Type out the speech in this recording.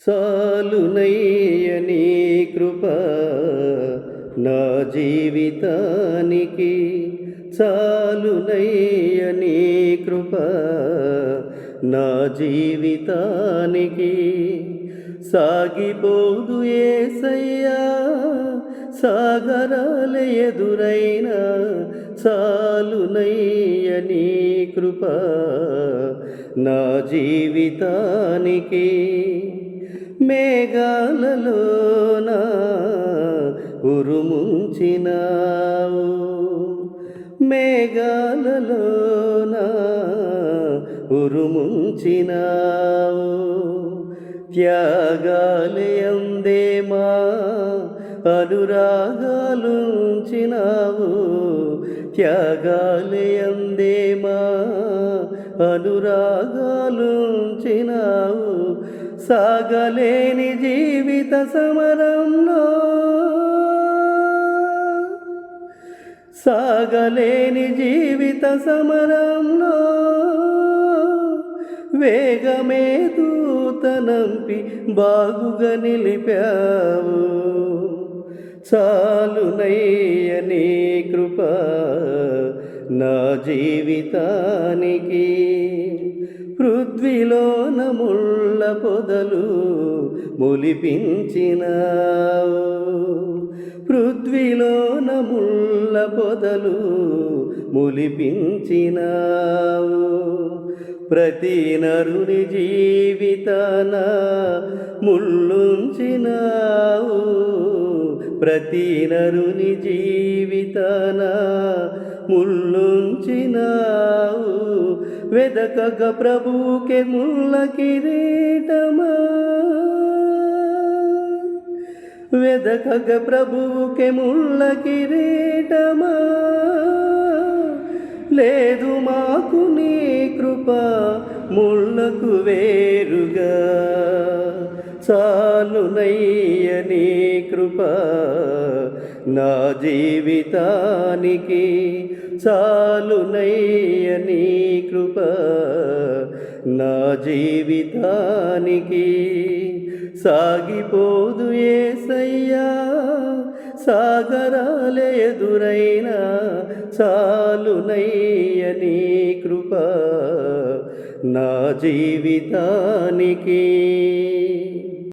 చాలునయ్య నీ కృప నా జీవితానికి, చాలునయ్య నీ కృప నా జీవితానికి. సాగిపోదు యేసయ్యా సాగరాల ఎదురైనా, చాలునయ్య నీ కృప నా జీవితానికి. మేఘాలలోన ఉరుముంచినావు, మేఘాలలోన ఉరుముంచినావు. త్యాగాలయందే మా అనురాగాలుంచినావు, త్యాగాలయందే మా అనురాగాలుంచినావు. సాగలేని జీవిత సమరంలో, సాగలేని జీవిత సమరంలో వేగమే దూతనంపి బాగుగా నిలిపావు. చాలునయ్య నీ కృప నా జీవితానికి. పృథ్వీలోన ముళ్ళ పొదలు మొలిపించినావు, పృథ్వీలోన ముళ్ళ పొదలు మొలిపించినావు. ప్రతి నరుని జీవితాన ముళ్ళుంచినావు, ప్రతి నరుని జీవితాన ముళ్ళుంచినావు. వెదకగ ప్రభువుకే ముళ్ళ కిరీటమా, వెదకగ ప్రభువుకే ముళ్ళ కిరీటమా. లేదు మాకు నీ కృప ముళ్ళకు వేరుగా, చాలునయ్య నీ కృప నా జీవితానికి, చాలునయ్య నీ కృప నా జీవితానికి. సాగిపోదు యేసయ్యా సాగరాల ఎదురైనా, చాలునయ్య నీ కృప నా జీవితానికి.